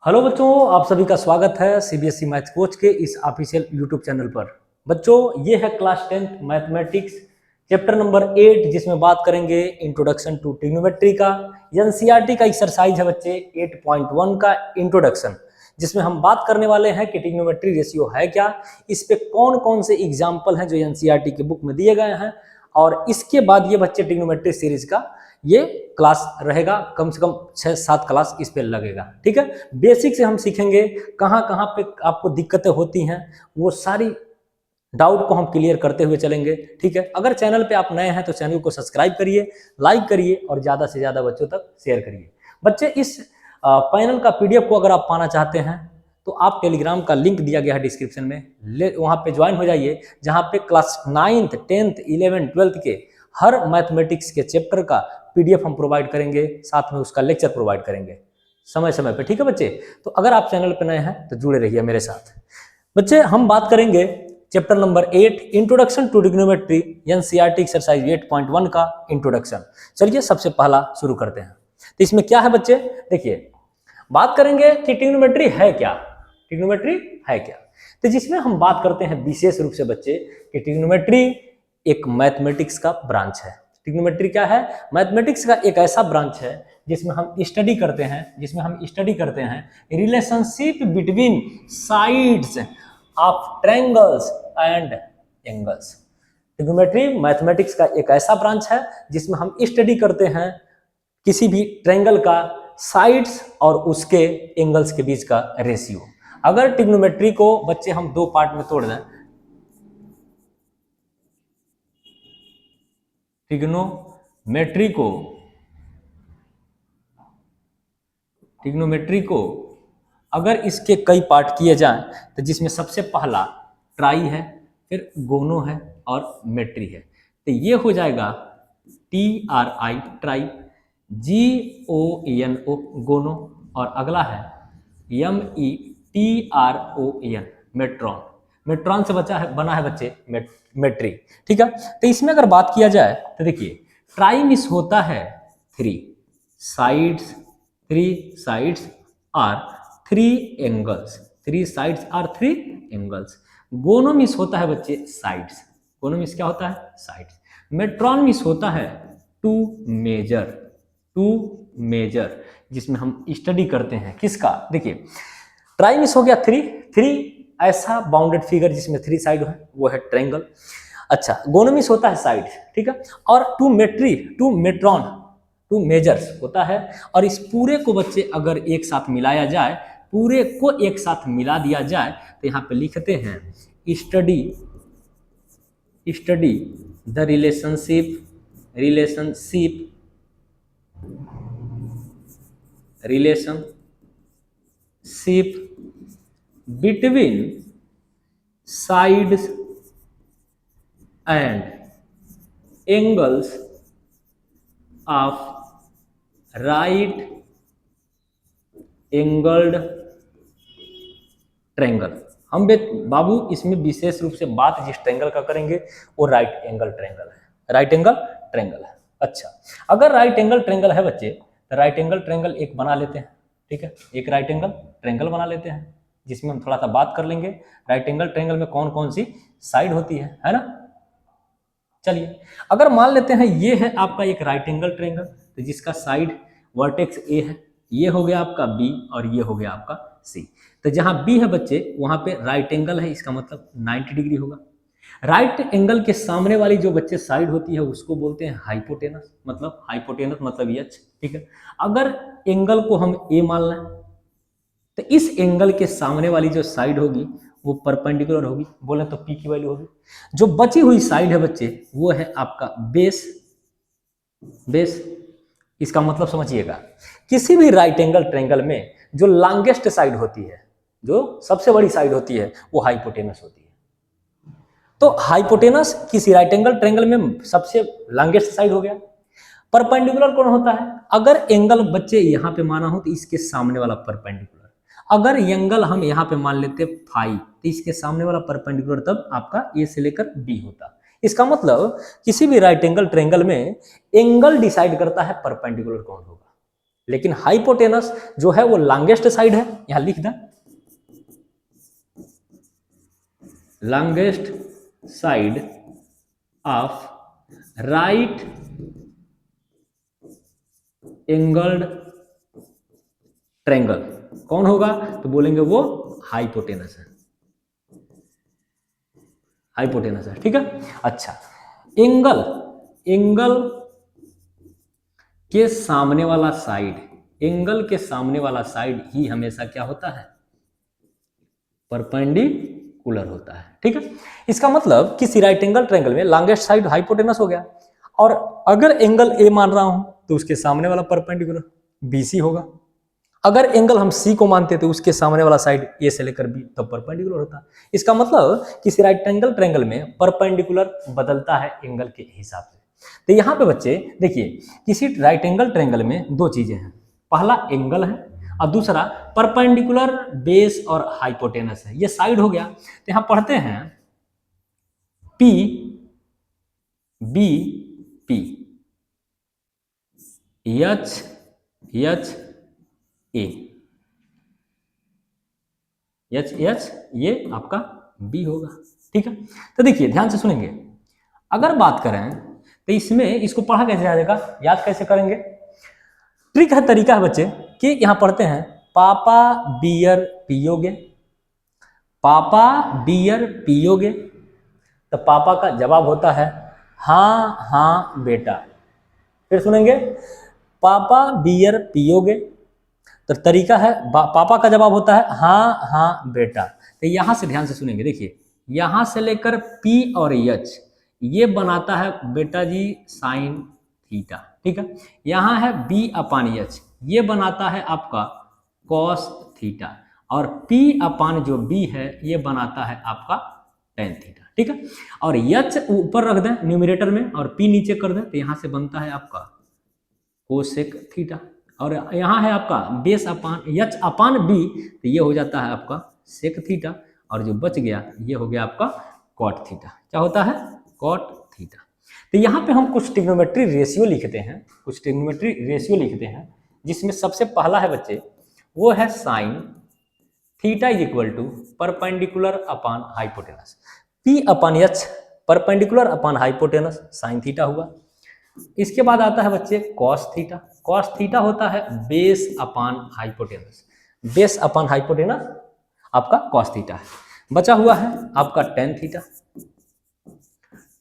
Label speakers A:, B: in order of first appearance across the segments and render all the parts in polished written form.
A: Hello बच्चों, आप सभी का स्वागत है सीबीएसई मैथ्स कोच के इस ऑफिशियल यूट्यूब चैनल पर। बच्चों, ये है class 10th mathematics chapter number 8, जिसमें बात करेंगे इंट्रोडक्शन टू ट्रिग्नोमेट्री का। एनसीईआरटी का एक्सरसाइज है बच्चे 8.1 का इंट्रोडक्शन, जिसमें हम बात करने वाले हैं कि ट्रिग्नोमेट्री रेशियो है क्या, इस पे कौन कौन से एग्जाम्पल हैं जो एनसीईआरटी के बुक में दिए गए हैं, और इसके बाद ये बच्चे ट्रिग्नोमेट्री सीरीज का ये क्लास रहेगा, कम से कम 6-7 क्लास इस पे लगेगा। ठीक है, बेसिक से हम सीखेंगे, कहाँ कहाँ पे आपको दिक्कतें होती हैं वो सारी डाउट को हम क्लियर करते हुए चलेंगे। ठीक है, अगर चैनल पे आप नए हैं तो चैनल को सब्सक्राइब करिए, लाइक करिए और ज़्यादा से ज़्यादा बच्चों तक शेयर करिए। बच्चे, इस पैनल का पीडीएफ को अगर आप पाना चाहते हैं तो आप टेलीग्राम का लिंक दिया गया है डिस्क्रिप्शन में, वहाँ पे ज्वाइन हो जाइए, जहाँ पे class 9th 10th 11th 12th के हर मैथमेटिक्स के चैप्टर का पीडीएफ हम प्रोवाइड करेंगे, साथ में उसका लेक्चर प्रोवाइड करेंगे समय समय पे। ठीक है बच्चे, तो अगर आप चैनल पे नए हैं तो जुड़े रहिए मेरे साथ। बच्चे, हम बात करेंगे chapter number 8 introduction to trigonometry, NCERT exercise 8.1 का इंट्रोडक्शन। चलिए सबसे पहला शुरू करते हैं। तो इसमें क्या है बच्चे, देखिए बात करेंगे कि ट्रिग्नोमेट्री है क्या। ट्रिग्नोमेट्री है क्या, तो जिसमें हम बात करते हैं विशेष रूप से बच्चे कि ट्रिग्नोमेट्री एक मैथमेटिक्स का ब्रांच है। ट्रिग्नोमेट्री क्या है? मैथमेटिक्स का एक ऐसा ब्रांच है जिसमें हम स्टडी करते हैं relationship between sides of triangles and angles. Trigonometry mathematics का एक ऐसा ब्रांच है जिसमें हम स्टडी करते हैं किसी भी ट्रायंगल का साइड्स और उसके एंगल्स के बीच का रेशियो। अगर ट्रिग्नोमेट्री को बच्चे हम दो पार्ट में तोड़ दें, ट्रिग्नोमेट्री को अगर इसके कई पार्ट किए जाएं तो जिसमें सबसे पहला ट्राई है, फिर गोनो है और मेट्री है। तो ये हो जाएगा TRI ट्राई, GONO गोनो, और अगला है METRON मेट्रॉन। मेट्रॉन से बना है बच्चे मेट्री। ठीक है, तो इसमें अगर बात किया जाए तो देखिए ट्राई मिस होता है three sides are three angles. Gono मिस होता है बच्चे साइड्स। गोनो मिस क्या होता है? साइड्स। मेट्रॉन मिस होता है टू मेजर, जिसमें हम स्टडी करते हैं किसका? देखिए ट्राई मिस हो गया थ्री ऐसा बाउंडेड फिगर जिसमें थ्री साइड है, वो है ट्रायंगल। अच्छा, गोनो मिस होता है साइड। ठीक है, और टू मेट्रॉन टू मेजर्स होता है। और इस पूरे को बच्चे अगर एक साथ मिलाया जाए, पूरे को एक साथ मिला दिया जाए तो यहाँ पे लिखते हैं study the relationship between sides and angles of right angled triangle. हम बाबू इसमें विशेष रूप से बात जिस ट्रायंगल का करेंगे वो राइट एंगल ट्रायंगल है। अच्छा, अगर राइट एंगल ट्रायंगल है बच्चे तो राइट एंगल ट्रायंगल एक बना लेते हैं। ठीक है, एक राइट एंगल ट्रायंगल बना लेते हैं, जिसमें हम थोड़ा सा बात कर लेंगे राइट एंगल ट्रायंगल में कौन कौन सी साइड होती है ना। चलिए, अगर मान लेते हैं ये है आपका एक राइट एंगल ट्रायंगल, तो जिसका साइड वर्टेक्स ए है, ये हो गया आपका बी और ये हो गया आपका सी। तो जहां बी है बच्चे वहां पे राइट एंगल है, इसका मतलब 90 डिग्री होगा। राइट एंगल के सामने वाली जो बच्चे साइड होती है उसको बोलते हैं हाइपोटेनस, मतलब एच। ठीक है, अगर एंगल को हम ए मान लें तो इस एंगल के सामने वाली जो साइड होगी वो परपेंडिकुलर होगी, बोले तो पी की वैल्यू होगी। जो बची हुई साइड है बच्चे वो है आपका बेस। इसका मतलब समझिएगा, किसी भी राइट एंगल ट्रायंगल में जो लॉन्गेस्ट साइड होती है, जो सबसे बड़ी साइड होती है, वो हाइपोटेनस होती है। तो हाइपोटेनस किसी राइट एंगल ट्रायंगल में सबसे लॉन्गेस्ट साइड हो गया। परपेंडिकुलर कौन होता है? अगर एंगल बच्चे यहां पे माना हो तो इसके सामने वाला परपेंडिकुलर। अगर एंगल हम यहां पे मान लेते फाई तो इसके सामने वाला परपेंडिकुलर तब आपका ए से लेकर बी होता। इसका मतलब किसी भी राइट एंगल ट्रायंगल में एंगल डिसाइड करता है परपेंडिकुलर कौन होगा। लेकिन हाइपोटेनस जो है वो लॉन्गेस्ट साइड है, यहां लिख दें, longest side of right angled triangle कौन होगा, तो बोलेंगे वो हाइपोटेनस है, हाइपोटेनस है, ठीक है। अच्छा, एंगल, एंगल के सामने वाला साइड, एंगल के सामने वाला साइड ही हमेशा क्या होता है, परपेंडिकुलर होता है, ठीक है। इसका मतलब किसी राइट एंगल ट्रायंगल में लॉन्गेस्ट साइड हाइपोटेनस हो गया, और अगर एंगल ए मान रहा हूं तो उसके सामने वाला परपेंडिकुलर बीसी होगा। अगर एंगल हम सी को मानते तो उसके सामने वाला साइड ए से लेकर बी तब परपेंडिकुलर होता। इसका मतलब किसी राइट एंगल ट्रायंगल में परपेंडिकुलर बदलता है एंगल के हिसाब से। तो यहाँ पे बच्चे देखिए, किसी राइट एंगल ट्रायंगल में दो चीजें हैं, पहला एंगल है और दूसरा परपेंडिकुलर बेस और हाइपोटेनस है, ये साइड हो गया। तो यहाँ पढ़ते हैं P B P H H A H H, ये आपका बी होगा, ठीक है। तो देखिए ध्यान से सुनेंगे, अगर बात करें तो इसमें इसको पढ़ा कैसे जाएगा, याद कैसे करेंगे, ट्रिक है, तरीका है बच्चे कि यहां पढ़ते हैं पापा बियर पियोगे, पापा बियर पियोगे, तो पापा का जवाब होता है हाँ हाँ बेटा। फिर सुनेंगे पापा बियर पियोगे, तो तरीका है पापा का जवाब होता है हाँ हाँ बेटा। तो यहां से ध्यान से सुनेंगे, देखिए यहां से लेकर पी और एच ये बनाता है बेटा जी साइन थीटा, ठीक है। यहां है बी अपान एच, ये बनाता है आपका कॉस थीटा, और पी अपान जो बी है ये बनाता है आपका टेन थीटा, ठीक है। और एच ऊपर रख दें न्यूमरेटर में और पी नीचे कर दें, तो यहां से बनता है आपका कोसेक थीटा, और यहाँ है आपका बेस अपान एच अपान बी, तो ये हो जाता है आपका सेक थीटा, और जो बच गया ये हो गया आपका कॉट थीटा। क्या होता है, कॉट थीटा। तो यहाँ पे हम कुछ ट्रिग्नोमेट्री रेशियो लिखते हैं, कुछ ट्रिग्नोमेट्री रेशियो लिखते हैं, जिसमें सबसे पहला है बच्चे वो है sine theta is equal to perpendicular upon hypotenuse, P upon H perpendicular upon hypotenuse sine theta हुआ। इसके बाद आता है बच्चे कॉस थीटा, कॉस थीटा होता है base upon hypotenuse, base upon hypotenuse आपका कॉस थीटा है। बचा हुआ है आपका टेन थीटा,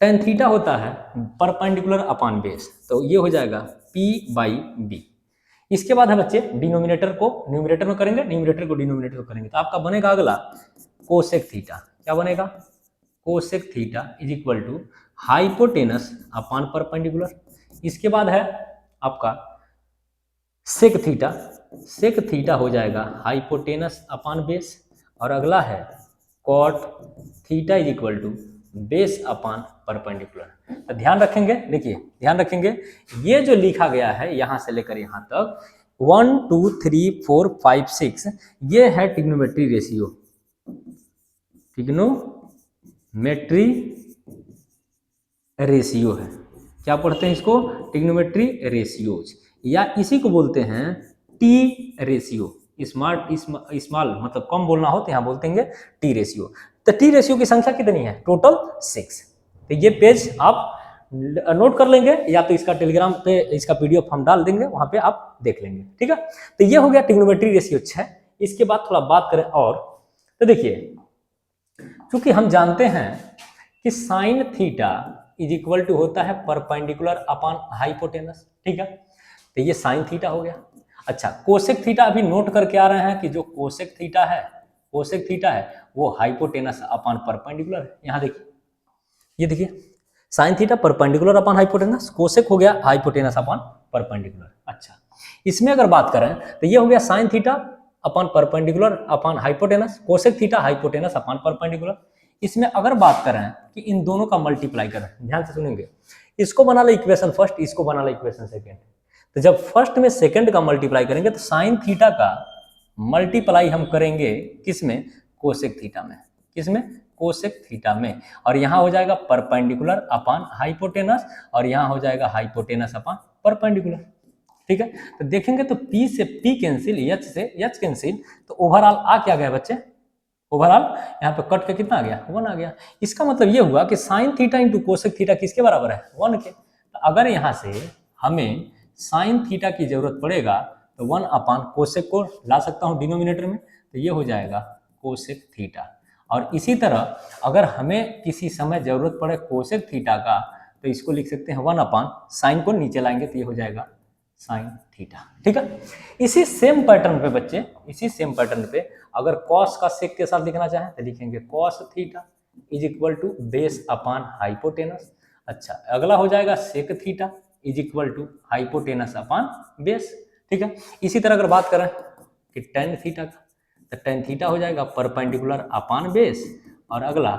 A: टेन थीटा होता है परपेंडिकुलर अपान बेस, तो ये हो जाएगा P बाई बी। इसके बाद है बच्चे डिनोमिनेटर को न्यूमरेटर में करेंगे, न्यूमरेटर को डिनोमिनेटर में करेंगे, तो आपका बनेगा अगला कोसेक थीटा। क्या बनेगा, cosec theta is equal to hypotenuse upon perpendicular. इसके बाद है आपका सेक थीटा, सेक थीटा हो जाएगा हाइपोटेनस अपान बेस, और अगला है cot theta is equal to base upon perpendicular. तो ध्यान रखेंगे, देखिए ध्यान रखेंगे, ये जो लिखा गया है यहां से लेकर यहां तक 1 2 3 4 5 6 ये है ट्रिग्नोमेट्री रेशियो, ट्रिग्नोमेट्री रेशियो है। क्या पढ़ते हैं इसको, ट्रिग्नोमेट्री रेशियोज, या इसी को बोलते हैं टी रेशियो। स्मॉल मतलब कम बोलना हो तो यहाँ बोलते हैं टी रेशियो। तो टी रेशियो की संख्या कितनी है, टोटल 6। तो ये पेज आप नोट कर लेंगे, या तो इसका टेलीग्राम पे इसका पीडीएफ हम डाल देंगे, वहां पे आप देख लेंगे, ठीक है। तो ये हो गया ट्रिग्नोमेट्री रेशियो 6। इसके बाद थोड़ा बात करें और, तो देखिए चूंकि हम जानते हैं कि sine theta is equal to होता है परपेंडिकुलर अपान हाइपोटेनस, ठीक है। तो ये साइन थीटा हो गया। अच्छा, कोसेक थीटा अभी नोट करके आ रहे हैं कि जो कोसेक थीटा है, कोसेक थीटा है वो हाइपोटेनस अपान परपेंडिकुलर है। यहाँ देखिए, ये देखिए sine theta perpendicular upon hypotenuse, cosec हो गया हाइपोटेनस अपान परपेंडिकुलर। अच्छा, इसमें अगर बात करें तो ये हो गया sign theta upon perpendicular upon hypotenuse, cosec theta hypotenuse upon perpendicular. इसमें अगर बात करें कि इन दोनों का मल्टीप्लाई करें, ध्यान से सुनेंगे, इसको बना लो इक्वेशन फर्स्ट, इसको बना लो इक्वेशन सेकेंड। तो जब फर्स्ट में सेकंड का मल्टीप्लाई करेंगे तो साइन थीटा का मल्टीप्लाई हम करेंगे किसमें, कोसेक थीटा में, किसमें, कोसेक थीटा में, और यहां हो जाएगा परपेंडिकुलर अपान हाइपोटेनस, और यहां हो जाएगा हाइपोटेनस अपान परपेंडिकुलर। ठीक है, तो देखेंगे तो P से P कैंसिल, H से H कैंसिल, तो ओवरऑल आ क्या गया बच्चे, ओवरऑल यहाँ पे कट के कितना आ गया, 1 आ गया। इसका मतलब ये हुआ कि sine theta into cosec theta किसके बराबर है, 1 के। तो अगर यहाँ से हमें साइन थीटा की जरूरत पड़ेगा तो 1 अपान कोसेक को ला सकता हूँ डिनोमिनेटर में, तो ये हो जाएगा कोसेक थीटा। और इसी तरह अगर हमें किसी समय जरूरत पड़े कोसेक थीटा का, तो इसको लिख सकते हैं 1 अपान साइन को नीचे लाएंगे तो ये हो जाएगा साइन थीटा। ठीक है, इसी सेम पैटर्न पे बच्चे, इसी सेम पैटर्न पे अगर कॉस का सेक के साथ लिखना चाहें तो लिखेंगे cos theta is equal to base upon hypotenuse. अच्छा, अगला हो जाएगा sec theta is equal to hypotenuse upon base. ठीक है, इसी तरह अगर बात करें कि टेन थीटा का, तो टेन थीटा हो जाएगा परपेंडिकुलर अपान बेस, और अगला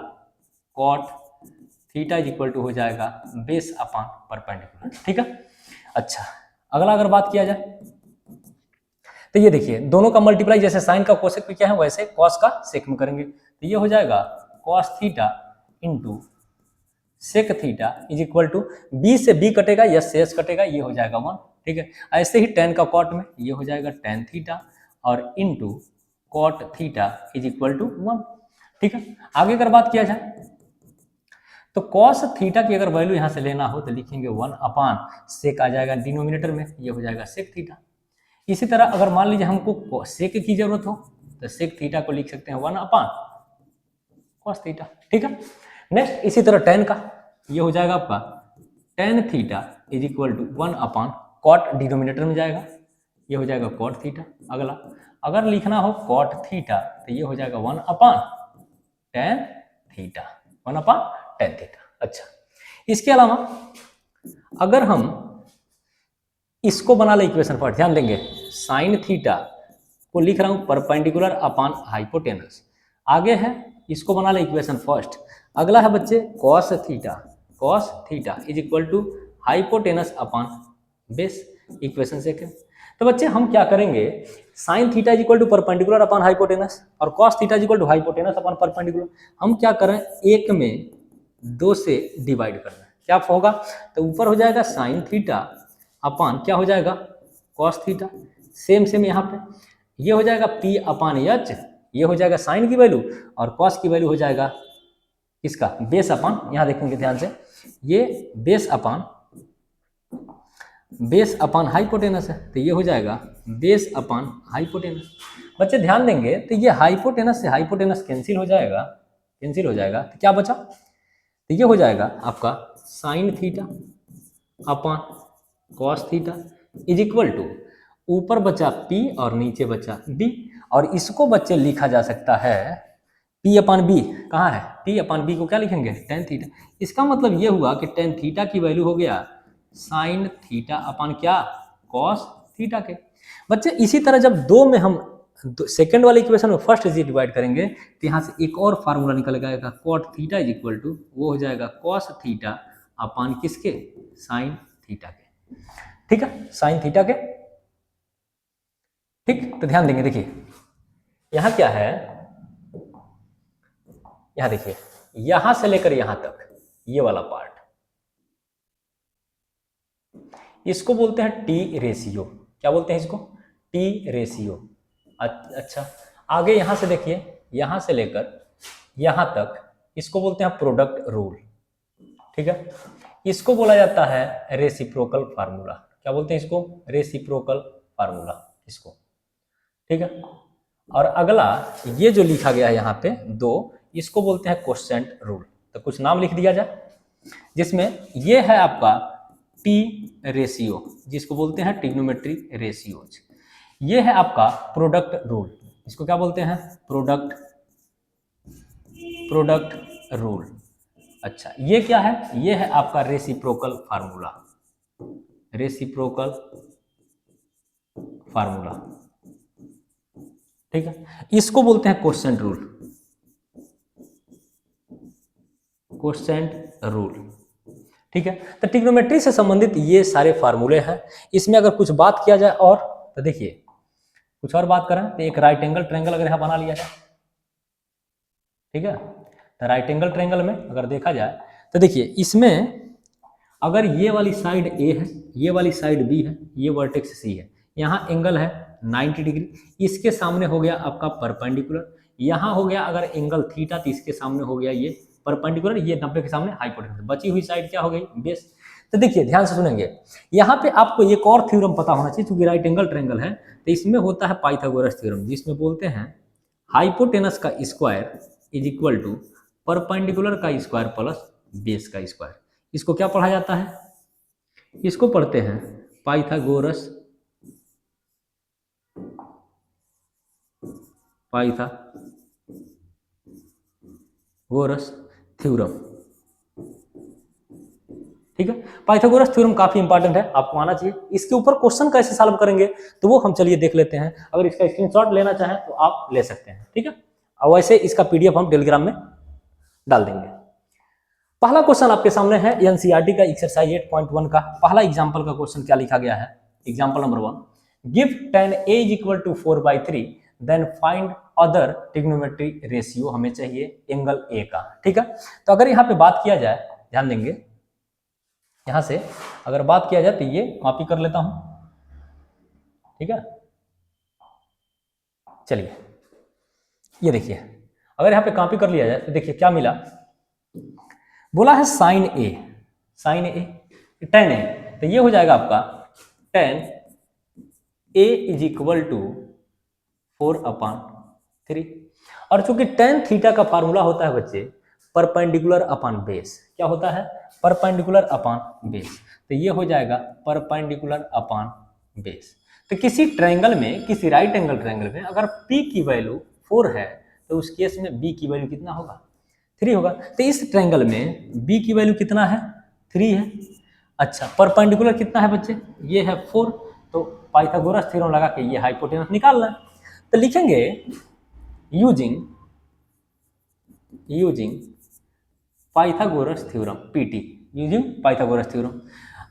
A: cot theta is equal to हो जाएगा बेस अपान परपेंडिकुलर। ठीक है, अच्छा अगला अगर बात किया जाए तो ये देखिए दोनों का मल्टीप्लाई जैसे साइन का कोसेक में क्या है वैसे कॉस का सेक में करेंगे, तो ये हो जाएगा cos theta into sec theta is equal to B से बी कटेगा, यस से एस कटेगा, ये हो जाएगा 1। ठीक है, ऐसे ही टेन का कॉट में ये हो जाएगा टेन थीटा और into cot theta is equal to 1। ठीक है, आगे अगर बात किया जाए तो कॉस थीटा की अगर वैल्यू यहां से लेना हो तो लिखेंगे 1 अपान सेक आ जाएगा डिनोमिनेटर में, ये हो जाएगा सेक थीटा। इसी तरह अगर मान लीजिए हमको सेक की जरूरत हो तो सेक थीटा को लिख सकते हैं 1 अपान कॉस थीटा। ठीक है, नेक्स्ट इसी तरह टेन का ये हो जाएगा आपका tan theta is equal to 1 upon cot denominator में जाएगा, ये हो जाएगा कॉट थीटा। अगला अगर लिखना हो कॉट थीटा तो ये हो जाएगा 1 अपान टेन थीटा, 1 अपान टेन थीटा। अच्छा, इसके अलावा अगर हम इसको बना ले इक्वेशन पर, ध्यान देंगे साइन थीटा को लिख रहा हूं परपेंडिकुलर अपान हाइपोटेनस, आगे है इसको बना ले इक्वेशन फर्स्ट, अगला है बच्चे cos theta is equal to hypotenuse upon base, equation second. तो बच्चे हम क्या करेंगे, sine theta is equal to perpendicular upon hypotenuse और cos theta is equal to hypotenuse upon perpendicular, हम क्या करें एक में 2 से डिवाइड करना है, क्या होगा तो ऊपर हो जाएगा साइन थीटा अपान क्या हो जाएगा कॉस थीटा, सेम यहाँ पे ये हो जाएगा पी अपान एच, ये हो जाएगा साइन की वैल्यू और कॉस की वैल्यू हो जाएगा किसका बेस अपान, यहाँ देखेंगे ध्यान से ये बेस अपान हाइपोटेनस है, तो ये हो जाएगा बेस अपान हाइपोटेनस। बच्चे ध्यान देंगे तो ये हाइपोटेनस से हाइपोटेनस कैंसिल हो जाएगा, तो क्या बचा, तो ये हो जाएगा आपका sine theta upon cos theta is equal to ऊपर बचा P और नीचे बचा B, और इसको बच्चे लिखा जा सकता है P अपान B, कहाँ है P अपान B को क्या लिखेंगे टेन थीटा। इसका मतलब ये हुआ कि टेन थीटा की वैल्यू हो गया साइन थीटा अपान क्या कॉस थीटा के। बच्चे इसी तरह जब दो में हम सेकेंड वाले इक्वेशन में फर्स्ट से डिवाइड करेंगे तो यहाँ से एक और फार्मूला निकल जाएगा cot theta is equal to वो हो जाएगा कॉस थीटा अपान किसके साइन थीटा के। ठीक है, साइन थीटा के। ठीक, तो ध्यान देंगे देखिए यहां क्या है, यहां देखिए यहां से लेकर यहां तक ये वाला पार्ट, इसको बोलते हैं टी रेशियो, क्या बोलते हैं इसको टी रेशियो। अच्छा, आगे यहां से देखिए यहां से लेकर यहां तक इसको बोलते हैं प्रोडक्ट रूल। ठीक है, इसको बोला जाता है रेसिप्रोकल फार्मूला, क्या बोलते हैं इसको रेसिप्रोकल फार्मूला इसको। ठीक है, और अगला ये जो लिखा गया है यहाँ पे 2, इसको बोलते हैं कोसेंट रूल। तो कुछ नाम लिख दिया जाए जिसमें ये है आपका टी रेशियो जिसको बोलते हैं ट्रिग्नोमेट्री रेशियोज, ये है आपका प्रोडक्ट रूल, इसको क्या बोलते हैं प्रोडक्ट रूल। अच्छा, ये क्या है, ये है आपका रेसिप्रोकल फार्मूला, ठीक है, इसको बोलते हैं कोसेंट रूल। ठीक है, तो ट्रिग्नोमेट्री से संबंधित ये सारे फार्मूले हैं। इसमें अगर कुछ बात किया जाए और तो देखिए कुछ और बात करें तो एक राइट एंगल ट्रायंगल अगर यहाँ बना लिया जाए, ठीक है, तो राइट एंगल ट्रायंगल में अगर देखा जाए तो देखिए इसमें अगर ये वाली साइड ए है, ये वाली साइड बी है, ये वर्टेक्स सी है, यहाँ एंगल है 90 डिग्री, इसके सामने हो गया आपका परपेंडिकुलर, यहाँ हो गया अगर एंगल थीटा तो इसके सामने हो गया ये परपेंडिकुलर, ये 90 के सामने हाइपोटेनस, बची हुई साइड क्या हो गई बेस। तो देखिए ध्यान से सुनेंगे, यहाँ पे आपको एक और थ्योरम पता होना चाहिए, क्योंकि राइट एंगल ट्रायंगल है तो इसमें होता है पाइथागोरस थ्योरम, जिसमें बोलते हैं हाइपोटेनस का square is equal to perpendicular का स्क्वायर प्लस बेस का स्क्वायर। इसको क्या पढ़ा जाता है, इसको पढ़ते हैं पाइथागोरस थ्योरम। ठीक है, पाइथागोरस थ्योरम काफी इंपॉर्टेंट है, आपको आना चाहिए। इसके ऊपर क्वेश्चन कैसे सॉल्व करेंगे तो वो हम चलिए देख लेते हैं, अगर इसका स्क्रीनशॉट लेना चाहें तो आप ले सकते हैं। ठीक है, और वैसे इसका पीडीएफ हम टेलीग्राम में डाल देंगे। पहला क्वेश्चन आपके सामने है एनसीईआरटी का एक्सरसाइज 8.1 का पहला एग्जांपल का क्वेश्चन क्या लिखा गया है। Example number 1, give tan a is equal to 4/3 then find other trigonometry ratio, हमें चाहिए एंगल ए का। ठीक है, तो अगर यहाँ पे बात किया जाए, ध्यान देंगे, यहां से अगर बात किया जाए तो ये कॉपी कर लेता हूं। ठीक है, चलिए ये देखिए, अगर यहाँ पे कॉपी कर लिया जाए तो देखिए क्या मिला, बोला है साइन ए tan ए, तो ये हो जाएगा आपका tan a is equal to 4/3, और चूंकि tan थीटा का फार्मूला होता है बच्चे परपेंडिकुलर अपॉन बेस, क्या होता है परपेंडिकुलर अपॉन बेस, तो ये हो जाएगा परपेंडिकुलर अपॉन बेस। तो किसी ट्रायंगल में, किसी राइट एंगल ट्रायंगल में अगर P की वैल्यू 4 है तो उस केस में B की वैल्यू कितना होगा, 3 होगा। तो इस ट्रायंगल में B की वैल्यू कितना है, 3 है। अच्छा, परपेंडिकुलर कितना है बच्चे, ये है 4, तो पाइथागोरस थ्योरम लगा के ये हाइपोटेनस निकालना है। तो लिखेंगे using Pythagoras theorem, PT, using Pythagoras theorem.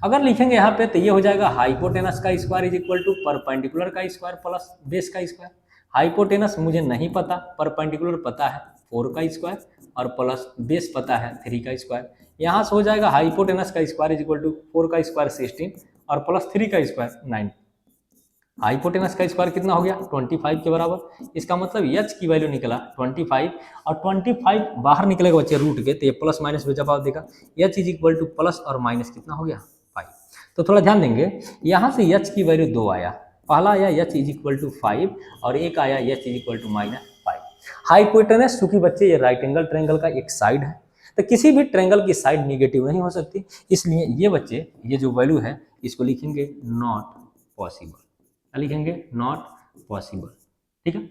A: अगर लिखेंगे यहाँ पे तो ये हो जाएगा हाइपोटेनस का square is equal to perpendicular का स्क्वायर प्लस बेस का स्क्वायर। हाइपोटेनस मुझे नहीं पता, परपेंडिकुलर पता है 4 का स्क्वायर और प्लस बेस पता है 3 का स्क्वायर। यहाँ से हो जाएगा हाइपोटेनस का स्क्वायर इज इक्वल टू 4 का स्क्वायर 16 और प्लस 3 का स्क्वायर 9। हाइपोटेनस का स्क्वायर कितना हो गया 25 के बराबर, इसका मतलब एच की वैल्यू निकला 25, और 25 बाहर निकलेगा बच्चे रूट के, तो ये प्लस माइनस में जवाब देगा। H is equal two plus और माइनस कितना हो गया 5। तो थोड़ा ध्यान देंगे, यहाँ से एच की वैल्यू 2 आया, पहला आया एच इज इक्वल टू 5 और एक आया H is equal to -5। Hypotenuse चूंकि बच्चे ये राइट एंगल ट्रायंगल का एक साइड है, तो किसी भी ट्रायंगल की साइड निगेटिव नहीं हो सकती, इसलिए ये बच्चे ये जो वैल्यू है इसको लिखेंगे नॉट पॉसिबल। क्या लिखेंगे, नॉट पॉसिबल। ठीक है,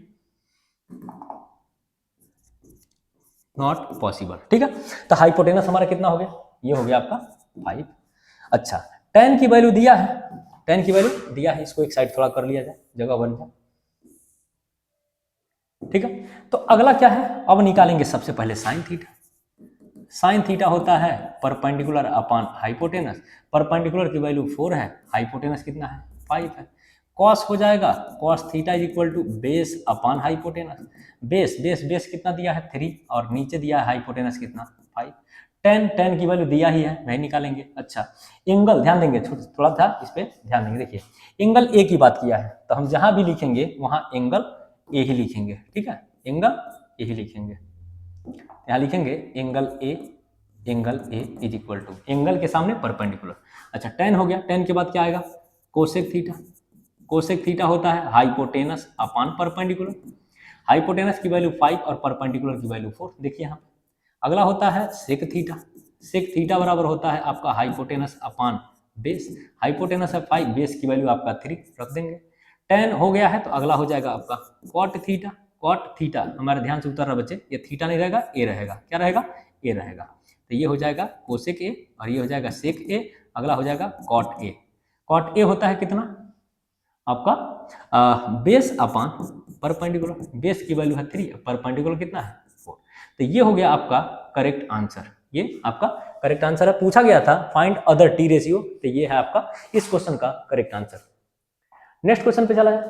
A: नॉट पॉसिबल। ठीक है, तो हाइपोटेनस हमारा कितना हो गया, ये हो गया आपका 5। अच्छा, tan की वैल्यू दिया है, tan की वैल्यू दिया है, इसको एक साइड थोड़ा कर लिया जाए, जगह बन जाए। ठीक है, तो अगला क्या है, अब निकालेंगे सबसे पहले साइन थीटा। साइन थीटा होता है परपेंडिकुलर अपॉन हाइपोटेनस, परपेंडिकुलर की वैल्यू 4 है, हाइपोटेनस कितना है 5 है। कॉस हो जाएगा cos theta is equal to base upon hypotenuse, base कितना दिया है 3 और नीचे दिया है हाइपोटेनस कितना 5। tan की वैल्यू दिया ही है, नहीं निकालेंगे। अच्छा, एंगल ध्यान देंगे, थोड़ा था इस पे ध्यान देंगे। देखिए एंगल ए की बात किया है, तो हम जहां भी लिखेंगे वहां एंगल ए ही लिखेंगे। ठीक है, एंगल ए ही लिखेंगे, यहाँ लिखेंगे angle A is equal to, angle के सामने परपेंडिकुलर। अच्छा, tan हो गया, tan के बाद क्या आएगा कोसेक थीटा। कोसेक थीटा होता है हाइपोटेनस अपॉन परपेंडिकुलर, हाइपोटेनस की वैल्यू 5 और परपेंडिकुलर की वैल्यू 4। देखिए यहाँ अगला होता है सेक थीटा। सेक थीटा बराबर होता है आपका हाइपोटेनस अपॉन बेस, हाइपोटेनस है 5, बेस की वैल्यू आपका 3 रख देंगे। tan हो गया है तो अगला हो जाएगा आपका कॉट थीटा। कॉट थीटा हमारे ध्यान से उतर रहा बच्चे, ये थीटा नहीं रहेगा, ए रहेगा। क्या रहेगा, ए रहेगा। तो ये हो जाएगा कोसेक ए और ये हो जाएगा सेक ए, अगला हो जाएगा कॉट ए। कॉट ए होता है कितना आपका बेस अपॉन परपेंडिकुलर, बेस की वैल्यू है 3, परपेंडिकुलर कितना है 4। तो ये हो गया आपका करेक्ट आंसर, ये आपका करेक्ट आंसर है। पूछा गया था फाइंड अदर टी रेशियो, तो ये है आपका इस क्वेश्चन का करेक्ट आंसर। नेक्स्ट क्वेश्चन पे चला है,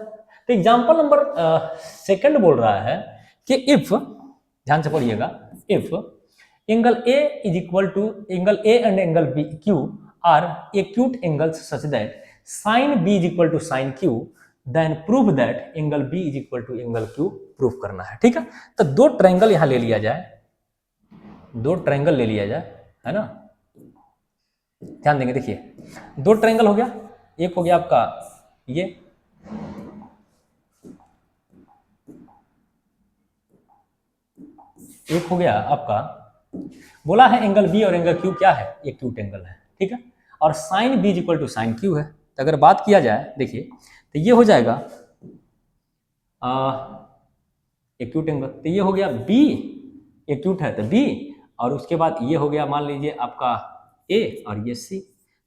A: तो एग्जांपल नंबर 2 बोल रहा है कि इफ, ध्यान से पढ़िएगा, if angle A is equal to angle A and angle B Q are acute angles such that sine B is equal to sine Q, then prove that angle B is equal to angle Q prove करना है। ठीक है, तो दो triangle यहां ले लिया जाए, दो ट्रायंगल ले लिया जाए, है ना, ध्यान देंगे। देखिए दो ट्रायंगल हो गया, एक हो गया आपका ये, एक हो गया आपका, बोला है एंगल बी और एंगल क्यू क्या है, एक्यूट एंगल है। ठीक है, और sine B is equal to sine Q है। तो अगर बात किया जाए देखिए तो ये हो जाएगा एक्यूट एंगल, तो ये हो गया बी, एक्यूट है तो बी, और उसके बाद ये हो गया मान लीजिए आपका ए और ये सी,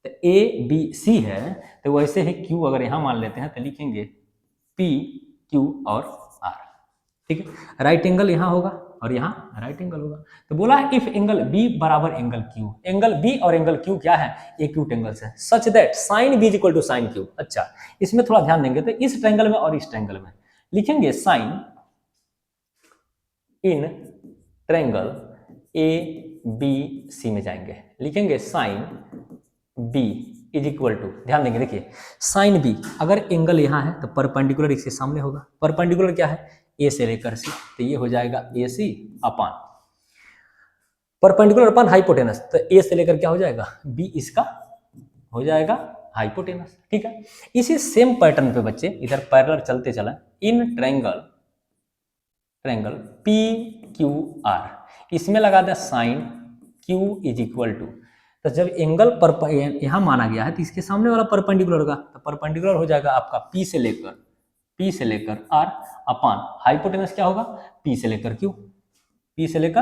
A: तो ए बी सी है, तो वैसे ही क्यू अगर यहाँ मान लेते हैं तो लिखेंगे पी क्यू और आर। ठीक है, राइट एंगल यहाँ होगा और यहाँ राइट एंगल होगा। तो बोला है इफ एंगल बी बराबर एंगल क्यू, एंगल बी और एंगल क्यू क्या है, एक्यूट एंगल्स है, such that sine B is equal to sine Q. अच्छा, इसमें थोड़ा ध्यान देंगे, तो इस ट्रायंगल में और इस ट्रायंगल में लिखेंगे sine in triangle A B C में जाएंगे, लिखेंगे sine B is equal to, ध्यान देंगे देखिए साइन बी अगर एंगल यहाँ है तो परपेंडिकुलर इसके सामने होगा, परपेंडिकुलर क्या है, ए से लेकर सी, तो ये हो जाएगा ए C upon perpendicular upon hypotenuse, तो ए से लेकर क्या हो जाएगा, बी इसका हो जाएगा हाइपोटेनस। ठीक है, इसी सेम पैटर्न पे बच्चे इधर पैरेलल चलते चला, in triangle triangle P Q R, इसमें लगा दें sine Q is equal to, तो जब एंगल पर यहां माना गया है तो इसके सामने वाला परपेंडिकुलर होगा, तो परपेंडिकुलर हो जाएगा आपका पी से लेकर आर अपान हाइपोटेनस क्या होगा, पी से लेकर क्यू, पी से लेकर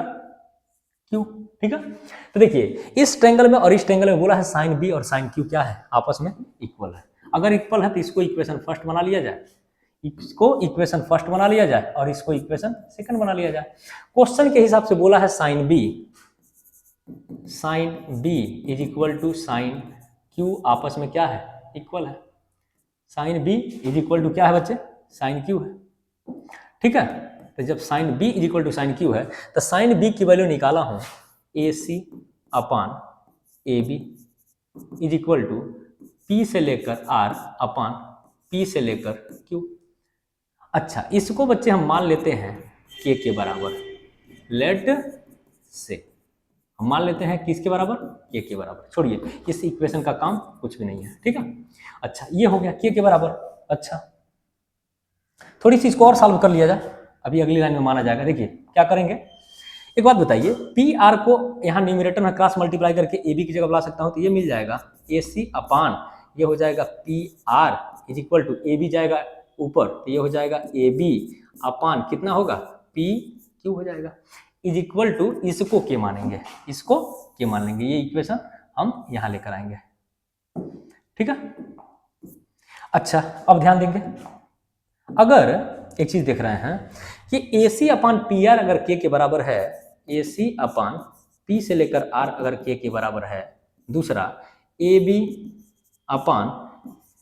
A: क्यू। ठीक है, तो देखिए इस ट्रायंगल में और इस ट्रायंगल में बोला है साइन बी और साइन क्यू क्या है, आपस में इक्वल है। अगर इक्वल है तो इसको इक्वेशन फर्स्ट बना लिया जाए, इसको इक्वेशन फर्स्ट बना लिया जाए और इसको इक्वेशन सेकंड बना लिया जाए। क्वेश्चन के हिसाब से बोला है sine B is equal to sine Q आपस में क्या है, इक्वल है। Sine B is equal to क्या है बच्चे, साइन क्यू है। ठीक है, तो जब sine B is equal to sine Q है तो साइन बी की वैल्यू निकाला हूं A C upon A B is equal to P से लेकर आर अपान पी से लेकर क्यू। अच्छा, इसको बच्चे हम मान लेते हैं के बराबर, लेट से हम मान लेते हैं किसके बराबर, के बराबर, छोड़िए इस इक्वेशन का काम कुछ भी नहीं है। ठीक है, अच्छा ये हो गया के बराबर। अच्छा, थोड़ी सी इसको और सॉल्व कर लिया जाए, अभी अगली लाइन में माना जाएगा। देखिए क्या करेंगे, एक बात बताइए, पी आर को यहाँ न्यूमरेटर में क्रॉस मल्टीप्लाई करके ए बी की जगह बुला सकता हूँ, तो ये मिल जाएगा ए सी अपान, ये हो जाएगा P R is equal to A B जाएगा ऊपर, तो ये हो जाएगा ए बी अपान कितना होगा, पी क्यू हो जाएगा, इज इक्वल टू इसको के मानेंगे, इसको के मान लेंगे, ये इक्वेशन हम यहाँ लेकर आएंगे। ठीक है, अच्छा अब ध्यान देंगे, अगर एक चीज देख रहे हैं कि ए सी अपान पी आर अगर के बराबर है, ए सी अपान पी से लेकर आर अगर के बराबर है, दूसरा A B upon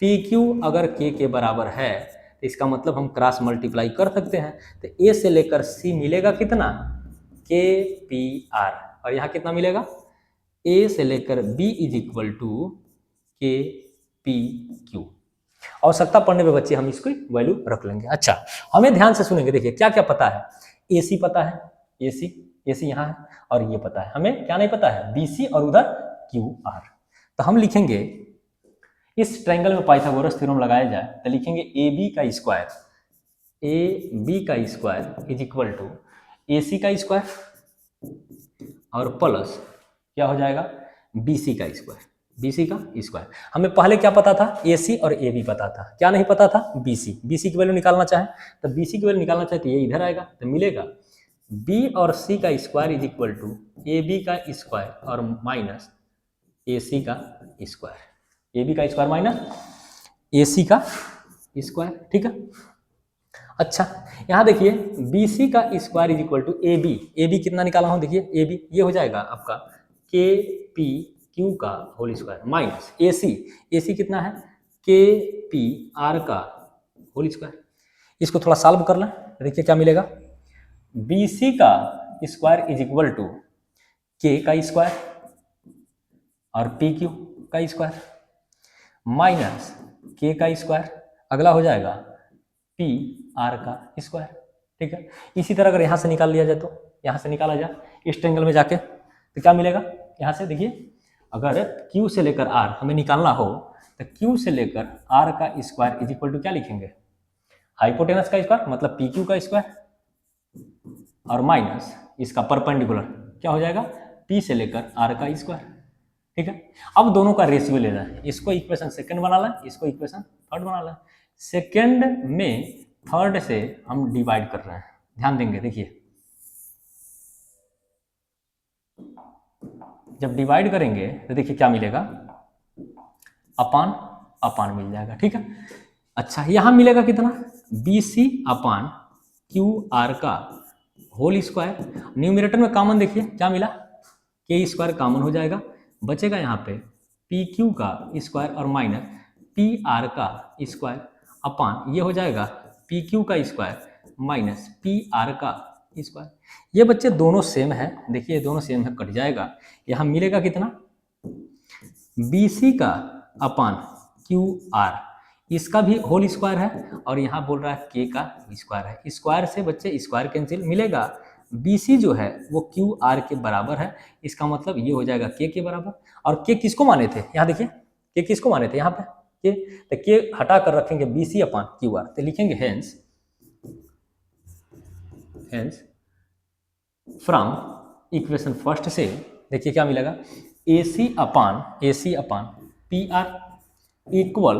A: P Q अगर के बराबर है, तो इसका मतलब हम क्रॉस मल्टीप्लाई कर सकते हैं, तो ए से लेकर सी मिलेगा कितना, के पी आर, और यहाँ कितना मिलेगा, ए से लेकर बी इज इक्वल टू के पी क्यू। आवश्यकता पड़ने पे बच्चे हम इसको वैल्यू रख लेंगे। अच्छा, हमें ध्यान से सुनेंगे, देखिए क्या क्या पता है, ए सी पता है, ए सी यहाँ है, और ये पता है, हमें क्या नहीं पता है, बी सी और उधर क्यू आर। तो हम लिखेंगे इस ट्रायंगल में पाइथागोरस थ्योरम लगाया जाए तो लिखेंगे ए बी का square is equal to A C का स्क्वायर और प्लस क्या हो जाएगा, बी सी का स्क्वायर। हमें पहले क्या पता था, ए सी और ए बी पता था, क्या नहीं पता था, बी सी की वैल्यू निकालना चाहे तो बी सी की वैल्यू निकालना चाहे तो ये इधर आएगा, तो मिलेगा बी और सी का square is equal to A B का स्क्वायर और माइनस ए सी का स्क्वायर, ए बी का स्क्वायर माइनस ए सी का स्क्वायर। ठीक है, अच्छा यहाँ देखिए बी सी का square is equal to A B कितना निकाला हूँ, देखिए ए बी ये हो जाएगा आपका के पी क्यू का होल स्क्वायर माइनस ए सी कितना है, के पी आर का होल स्क्वायर। इसको थोड़ा सॉल्व कर लें, देखिए क्या मिलेगा, बी सी का स्क्वायर इज इक्वल टू के का स्क्वायर और पी क्यू, का स्क्वायर माइनस के का स्क्वायर, अगला हो जाएगा पी आर का स्क्वायर। ठीक है, इसी तरह अगर यहाँ से निकाल लिया जाए तो यहाँ से निकाला जाए इस ट्रायंगल में जाके तो क्या मिलेगा, यहाँ से देखिए अगर Q से लेकर R हमें निकालना हो तो Q से लेकर R का स्क्वायर इज इक्वल टू क्या लिखेंगे, हाइपोटेनस का स्क्वायर मतलब PQ का स्क्वायर और माइनस इसका परपेंडिकुलर क्या हो जाएगा P से लेकर R का स्क्वायर। ठीक है, अब दोनों का रेशियो लेना है, इसको इक्वेशन सेकंड बना लें, इसको इक्वेशन थर्ड बना लें। सेकंड में थर्ड से हम डिवाइड कर रहे हैं, ध्यान देंगे, देखिए जब डिवाइड करेंगे तो देखिए क्या मिलेगा, अपान अपान मिल जाएगा। ठीक है, अच्छा यहां मिलेगा कितना, BC अपान QR का होल स्क्वायर, न्यूमरेटर में कॉमन देखिए क्या मिला, के स्क्वायर कॉमन हो जाएगा, बचेगा यहाँ पे PQ का स्क्वायर और माइनस PR का स्क्वायर अपान ये हो जाएगा PQ का स्क्वायर माइनस PR का स्क्वायर। ये बच्चे दोनों सेम है, देखिए दोनों सेम है, कट जाएगा, यहाँ मिलेगा कितना BC का अपान QR, इसका भी होल स्क्वायर है और यहाँ बोल रहा है K का स्क्वायर है, स्क्वायर से बच्चे स्क्वायर कैंसिल, मिलेगा BC जो है वो QR के बराबर है, इसका मतलब ये हो जाएगा K के बराबर। और K किसको माने थे, यहाँ देखिए K किसको माने थे यहाँ पे K, तो K हटा कर रखेंगे BC अपान QR, तो लिखेंगे हेंस फ्रॉम इक्वेशन फर्स्ट से देखिए क्या मिलेगा, AC अपान PR इक्वल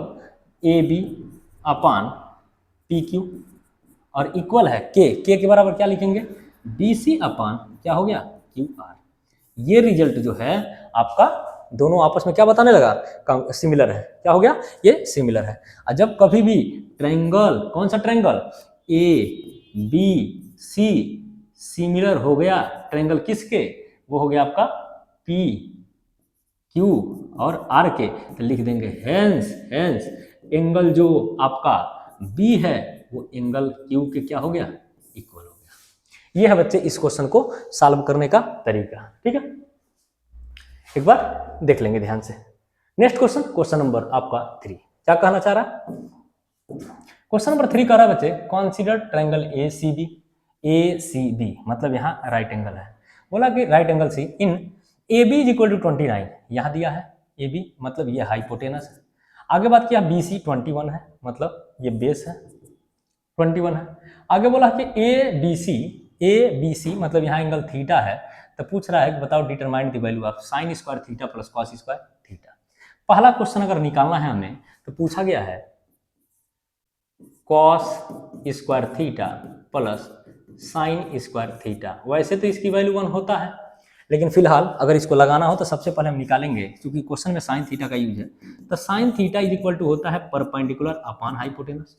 A: AB अपान PQ और इक्वल है K के बराबर क्या लिखेंगे BC अपान क्या हो गया QR। ये रिजल्ट जो है आपका दोनों आपस में क्या बताने लगा, सिमिलर है, क्या हो गया ये सिमिलर है। और जब कभी भी ट्रायंगल, कौन सा ट्रायंगल ABC सिमिलर हो गया, ट्रायंगल किसके, वो हो गया आपका PQ और R के, तो लिख देंगे हेंस एंगल जो आपका B है वो एंगल Q के क्या हो गया इक्वल हो गया। ये है बच्चे इस क्वेश्चन को सॉल्व करने का तरीका। ठीक है, एक बार देख लेंगे ध्यान से। नेक्स्ट क्वेश्चन, क्वेश्चन नंबर आपका 3 क्या कहना चाह रहा है, क्वेश्चन नंबर 3 कह रहा है बच्चे कॉन्सिडर ट्रायंगल ACB मतलब यहाँ राइट एंगल है, बोला कि right angle C in AB is equal to 29, यहाँ दिया है AB मतलब ये हाइपोटेनस है, आगे बात किया BC 21 है मतलब ये बेस है 21 है, आगे बोला कि ABC मतलब यहाँ एंगल थीटा है, तो पूछ रहा है कि बताओ determine the value of sine square theta plus cos square theta. पहला क्वेश्चन अगर निकालना है हमें तो पूछा गया है cos square theta plus sine square theta, वैसे तो इसकी वैल्यू 1 होता है, लेकिन फिलहाल अगर इसको लगाना हो तो सबसे पहले हम निकालेंगे, क्योंकि क्वेश्चन में साइन थीटा का यूज है, तो sine theta is equal to होता है परपेंडिकुलर अपान हाइपोटेनस।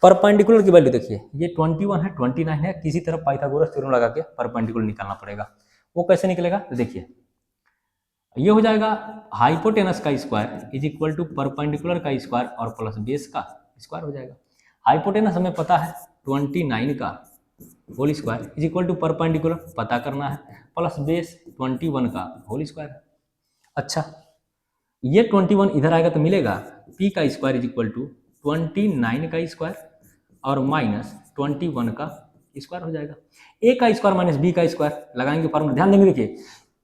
A: परपेंडिकुलर की वैल्यू देखिए ये 21 है 29 है, किसी तरह पाइथागोरस थ्योरम लगा के परपेंडिकुलर निकालना पड़ेगा, वो कैसे निकलेगा तो देखिए ये हो जाएगा हाइपोटेनस का square is equal to perpendicular का स्क्वायर और प्लस बेस का स्क्वायर हो जाएगा। हाइपोटेनस हमें पता है 29 का whole square is equal to perpendicular पता करना है प्लस बेस 21 का होल स्क्वायर। अच्छा ये 21 इधर आएगा तो मिलेगा P का स्क्वायर इज इक्वल टू 29 का स्क्वायर और माइनस 21 का स्क्वायर हो जाएगा। A का स्क्वायर माइनस B का स्क्वायर लगाएंगे फॉर्मूला, ध्यान देंगे देखिए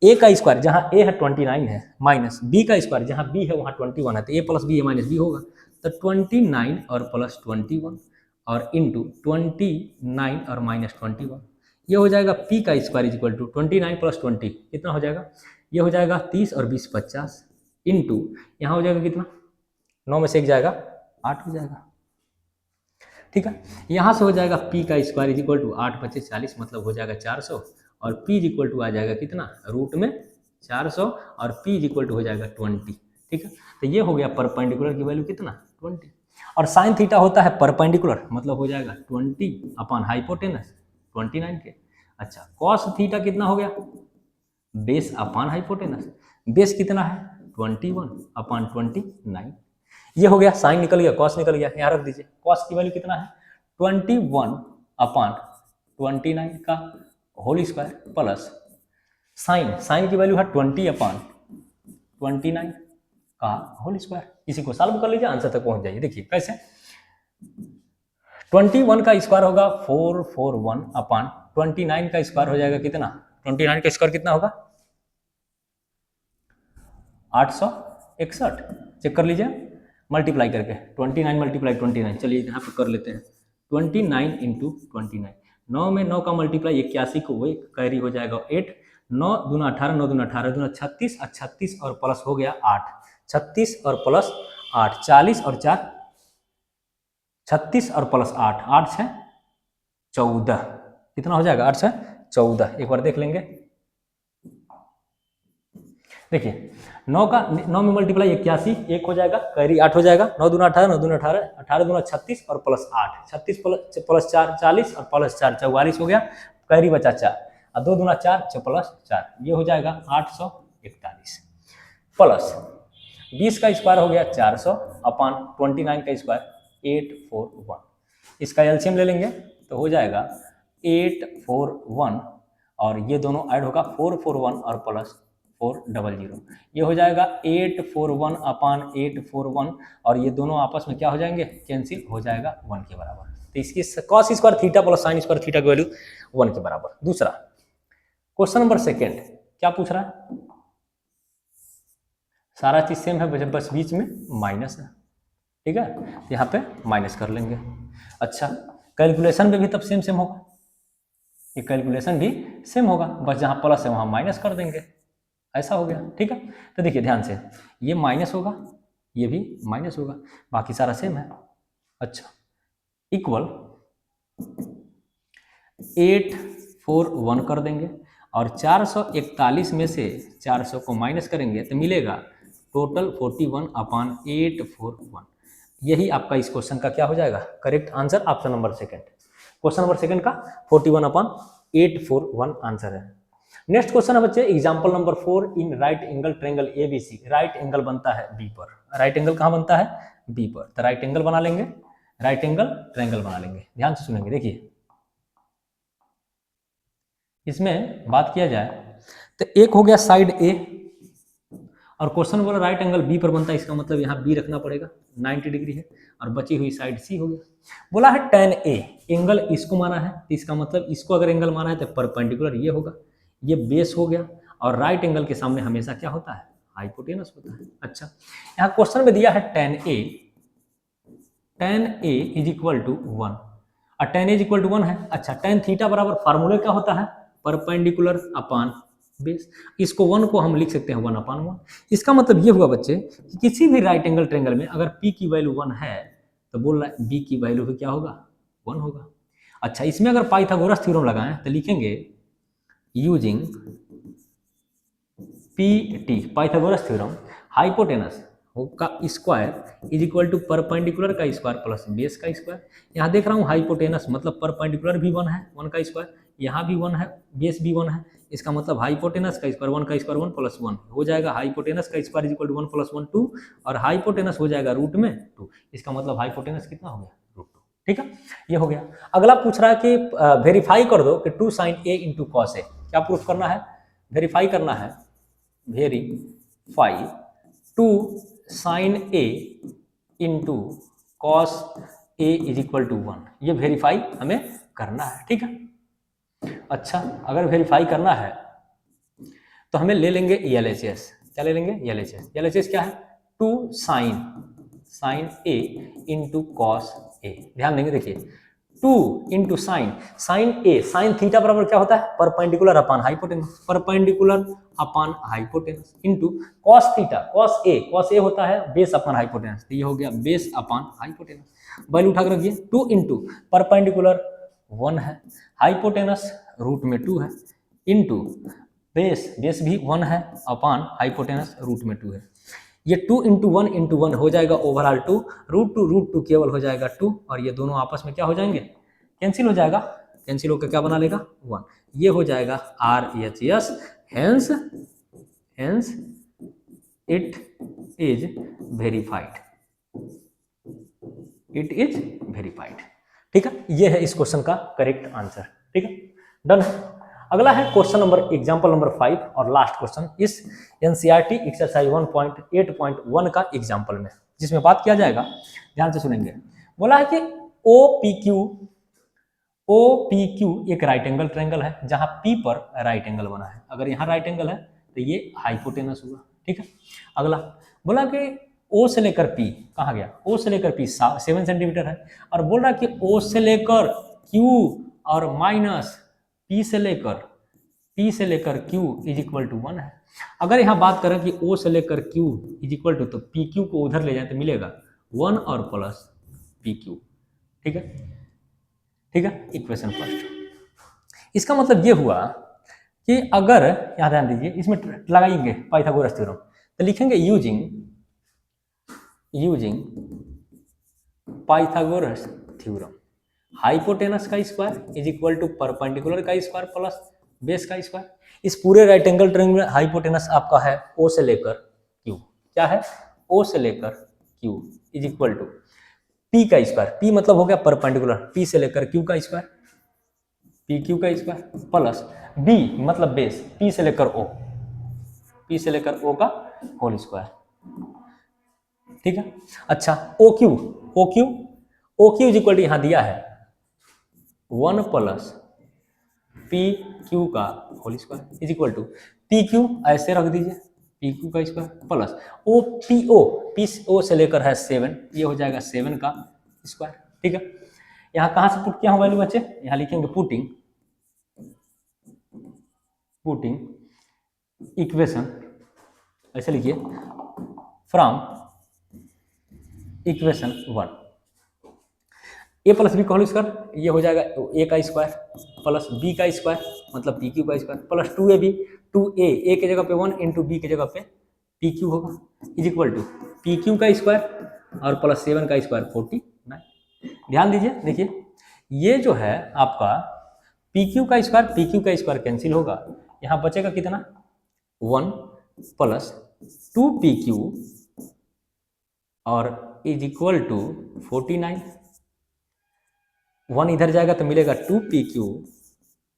A: A का स्क्वायर जहाँ A है 29 है माइनस B का स्क्वायर जहाँ B है वहाँ 21 है, तो A प्लस बी है माइनस बी होगा, तो 29 और प्लस 21 और इंटू 29 और माइनस 21, ये हो जाएगा P का square is equal to 29 plus 20 कितना हो जाएगा, ये हो जाएगा 30 और 20 50 इंटू यहाँ हो जाएगा कितना 9 में से 1 जाएगा 8 हो जाएगा। ठीक है, यहाँ से हो जाएगा P का स्क्वायर इज इक्वल टू 8 × 40 मतलब हो जाएगा 400 और P इज इक्वल टू आ जाएगा कितना रूट में 400 और P इज इक्वल टू हो जाएगा 20। ठीक है, तो ये हो गया परपेंडिकुलर की वैल्यू कितना 20 और साइन थीटा होता है परपेंडिकुलर मतलब हो जाएगा 20 अपान हाइपोटेनस 29 के। अच्छा कॉस थीटा कितना हो गया बेस अपान हाइपोटेनस, बेस कितना है 21 अपान 29, ये हो गया साइन निकल गया कॉस निकल गया, यहाँ रख दीजिए कॉस की वैल्यू कितना है 21 अपान 29 का होल स्क्वायर प्लस साइन की वैल्यू है 20 अपान 29 का होल स्क्वायर। इसी को सॉल्व कर लीजिए, आंसर तक पहुंच जाइए। देखिए कैसे, 21 का स्क्वायर होगा 441 अपान 29 का स्क्वायर हो जाएगा कितना, 29 का स्क्वायर कितना होगा 861। चेक कर लीजिए मल्टीप्लाई करके, 29 मल्टीप्लाई 29, चलिए यहाँ पर कर लेते हैं 29 इंटू 29, 9 में 9 का मल्टीप्लाई 81 को वही कैरी हो जाएगा 8, 9 दूना 18, 9 दूना 18 दूना 36, और 36 और प्लस हो गया 8, 36 और प्लस 8, 40 और 4 36 और प्लस 8, 8 6 14, कितना हो जाएगा 8 6 14। एक बार देख लेंगे, देखिए 9 में मल्टीप्लाई 81, 1 हो जाएगा कैरी 8 हो जाएगा, 9 दूना 18, 9 दूना 18, 18 दूना 36 और प्लस 8, 36 प्लस 4 40 और प्लस 4 44 हो गया, कैरी बचा 4, और 2 दूना 4 प्लस 4, ये हो जाएगा 841 प्लस 20 का स्क्वायर हो गया 400 अपान 29 का स्क्वायर 841। इसका एलसीएम ले लेंगे तो हो जाएगा 841, और ये दोनों ऐड होगा 441 और प्लस 400, ये हो जाएगा 841 अपान 841, और ये दोनों आपस में क्या हो जाएंगे, कैंसिल हो जाएगा 1 के बराबर। तो इसकी cos square theta plus sine square theta की वैल्यू 1 के बराबर। दूसरा क्वेश्चन नंबर सेकेंड क्या पूछ रहा है, सारा चीज सेम है, बस बीच में माइनस है, ठीक है, यहाँ पे माइनस कर लेंगे। अच्छा कैलकुलेशन में भी तब सेम सेम होगा, ये कैलकुलेशन भी सेम होगा, बस जहाँ प्लस है वहाँ माइनस कर देंगे, ऐसा हो गया, ठीक है। तो देखिए ध्यान से, ये माइनस होगा, ये भी माइनस होगा, बाकी सारा सेम है। अच्छा इक्वल 841 कर देंगे, और 441 में से 400 को माइनस करेंगे तो मिलेगा टोटल 41 अपान 841। यही आपका इस क्वेश्चन का क्या हो जाएगा, correct answer, option number second, question number second का 41 अपान 841 आंसर है। नेक्स्ट क्वेश्चन है बच्चे example number 4, in right angle triangle ABC, right angle बनता है बी पर, राइट एंगल कहाँ बनता है बी पर, तो राइट एंगल बना लेंगे, राइट एंगल ट्रायंगल बना लेंगे। ध्यान से सुनेंगे, देखिए इसमें बात किया जाए तो एक हो गया साइड ए, और क्वेश्चन बोला राइट एंगल बी पर बनता है, इसका मतलब यहाँ बी रखना पड़ेगा, 90 डिग्री है, और बची हुई साइड सी हो गया। बोला है tan ए, एंगल इसको माना है, तो इसका मतलब इसको अगर एंगल माना है तो परपेंडिकुलर ये होगा, ये बेस हो गया, और राइट एंगल के सामने हमेशा क्या होता है, हाइपोटेनस होता है। अच्छा यहाँ क्वेश्चन में दिया है tan A is equal to 1, और tan A is equal to 1 है। अच्छा tan थीटा बराबर फार्मूले क्या होता है, परपेंडिकुलर अपान बेस, इसको 1 को हम लिख सकते हैं 1 अपान 1। इसका मतलब ये हुआ बच्चे कि किसी भी राइट एंगल ट्रायंगल में अगर P की वैल्यू 1 है तो बोल रहा है B की वैल्यू भी क्या होगा, 1 होगा। अच्छा इसमें अगर पाइथागोरस थ्योरम लगाएं तो लिखेंगे using PT Pythagoras theorem, hypotenuse का square is equal to perpendicular का स्क्वायर प्लस बेस का स्क्वायर। यहाँ देख रहा हूँ हाइपोटेनस मतलब परपेंडिकुलर भी 1 है, 1 का स्क्वायर, यहाँ भी 1 है, बेस भी 1 है, इसका मतलब हाइपोटेनस का स्क्वायर 1 का स्क्वायर 1 प्लस 1 हो जाएगा, हाइपोटेनस का square is equal to 1 plus 1 2, और हाइपोटेनस हो जाएगा रूट में 2, इसका मतलब हाइपोटेनस कितना हो गया, रूट 2, ठीक है, ये हो गया। अगला पूछ रहा है कि वेरीफाई कर दो कि 2 sin a into cos A, क्या प्रूफ करना है, वेरीफाई करना है, verify 2 sin a into cos A is equal to 1, ये वेरीफाई हमें करना है, ठीक है। अच्छा अगर वेरीफाई करना है तो हमें ले लेंगे LHS, क्या ले लेंगे LHS, LHS क्या है 2 sin a into cos A. ध्यान देंगे, देखिए 2 into sine A, sine theta बराबर क्या होता है, perpendicular upon hypotenuse, perpendicular upon hypotenuse into cos theta, cos A होता है बेस अपान हाइपोटेनस, तो ये हो गया बेस अपान हाइपोटेनस। वैल्यू उठा कर रखिए, 2 इंटू परपेंडिकुलर 1 है, हाइपोटेनस रूट में 2 है, इंटू बेस भी 1 है अपान हाइपोटेनस रूट में 2 है, ये 2 इंटू 1 हो जाएगा ओवरऑल 2, रूट टू केवल हो जाएगा 2, और ये दोनों आपस में क्या हो जाएंगे, कैंसिल हो जाएगा, कैंसिल होकर क्या बना लेगा 1, ये हो जाएगा RHS, hence it is verified, it is verified, ठीक है। ये है इस क्वेश्चन का करेक्ट आंसर, ठीक है, डन है। अगला है क्वेश्चन नंबर एग्जांपल नंबर 5 और लास्ट क्वेश्चन इस एनसीईआरटी एक्सरसाइज 1.8.1 का एग्जांपल में, जिसमें बात किया जाएगा, ध्यान से सुनेंगे। बोला है कि OPQ एक राइट एंगल ट्रायंगल है जहां P पर राइट एंगल बना है। अगर यहाँ राइट एंगल है तो ये हाइपोटेनस हुआ, ठीक है। अगला बोला कि O से लेकर P कहाँ गया, O से लेकर P 7 सेंटीमीटर है, और बोल रहा कि O से लेकर Q और माइनस P से लेकर Q इज इक्वल टू 1 है। अगर यहाँ बात करें कि O से लेकर Q इज इक्वल टू, तो PQ को उधर ले जाए तो मिलेगा 1 और प्लस PQ, ठीक है, ठीक है। इक्वेशन फर्स्ट, इसका मतलब ये हुआ कि अगर यहाँ ध्यान दीजिए, इसमें लगाएंगे पाइथागोरस थ्योरम, तो लिखेंगे यूजिंग पाइथागोरस थ्योरम हाइपोटेनस का square is equal to perpendicular का स्क्वायर प्लस बेस का स्क्वायर। इस पूरे राइट एंगल ट्रायंगल हाइपोटेनस आपका है O से लेकर Q, क्या है, O से लेकर Q is equal to P का स्क्वायर, P मतलब हो गया परपेंडिकुलर, P से लेकर Q का स्क्वायर, PQ का स्क्वायर प्लस B मतलब बेस, P से लेकर O का होल स्क्वायर, ठीक है। अच्छा OQ इज इक्वल टू यहाँ दिया है 1 प्लस PQ का whole square is equal to PQ ऐसे रख दीजिए, PQ का स्क्वायर प्लस PO से लेकर है 7, ये हो जाएगा 7 का स्क्वायर, ठीक है। यहाँ कहाँ से पुट किया हूँ वैल्यू बच्चे, यहाँ लिखेंगे पुटिंग इक्वेशन, ऐसे लिखिए from equation 1 A plus B का होल स्क्वायर, ये हो जाएगा A का स्क्वायर प्लस B का स्क्वायर मतलब PQ का स्क्वायर प्लस 2AB 2A के जगह पे 1 इंटू B के जगह पे PQ होगा इज इक्वल टू PQ का स्क्वायर और प्लस 7 का स्क्वायर 49। ध्यान दीजिए, देखिए ये जो है आपका PQ का स्क्वायर कैंसिल होगा, यहाँ बचेगा कितना 1 प्लस 2PQ और इज इक्वल टू 49, 1 इधर जाएगा तो मिलेगा 2PQ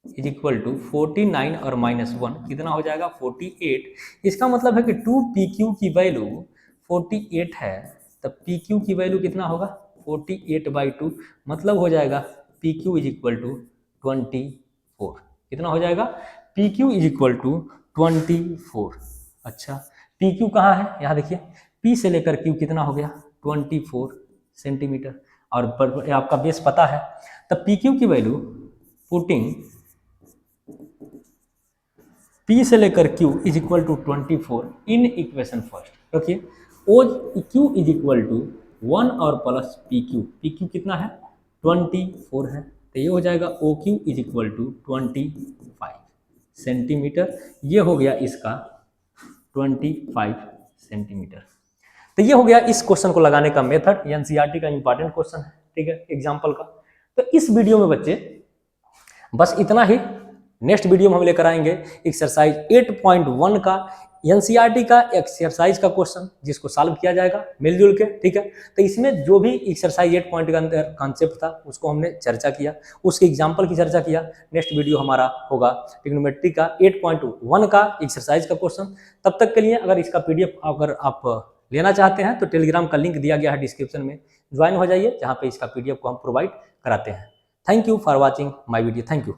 A: इज इक्वल टू 49 और माइनस 1 कितना हो जाएगा 48। इसका मतलब है कि 2PQ की वैल्यू 48 है, तब PQ की वैल्यू कितना होगा 48/2, मतलब हो जाएगा PQ इज इक्वल टू 24। कितना हो जाएगा PQ इज इक्वल टू 24। अच्छा PQ कहाँ है, यहाँ देखिए P से लेकर Q कितना हो गया 24 सेंटीमीटर, और आपका बेस पता है, तब PQ की वैल्यू पुटिंग P से लेकर Q is equal to 24 in equation first, रखिए OQ इज इक्वल टू 1 और प्लस PQ कितना है 24 है, तो ये हो जाएगा OQ is equal to 25 centimetre, ये हो गया इसका 25 सेंटीमीटर। तो ये हो गया इस क्वेश्चन को लगाने का मेथड, एनसीईआरटी का इंपॉर्टेंट क्वेश्चन है, ठीक है, एग्जांपल का। तो इस वीडियो में बच्चे बस इतना ही, नेक्स्ट वीडियो में हम लेकर आएंगे एक्सरसाइज 8.1 का एनसीईआरटी का एक्सरसाइज का क्वेश्चन, जिसको सॉल्व किया जाएगा मिलजुल के, ठीक है। तो इसमें जो भी एक्सरसाइज 8 पॉइंट का अंदर कॉन्सेप्ट था उसको हमने चर्चा किया, उसके एग्जाम्पल की चर्चा किया। नेक्स्ट वीडियो हमारा होगा ट्रिग्नोमेट्री का 8.1 का एक्सरसाइज का क्वेश्चन। तब तक के लिए अगर इसका PDF अगर आप लेना चाहते हैं तो टेलीग्राम का लिंक दिया गया है डिस्क्रिप्शन में, ज्वाइन हो जाइए, जहाँ पे इसका PDF को हम प्रोवाइड कराते हैं। Thank you for watching my video, thank you.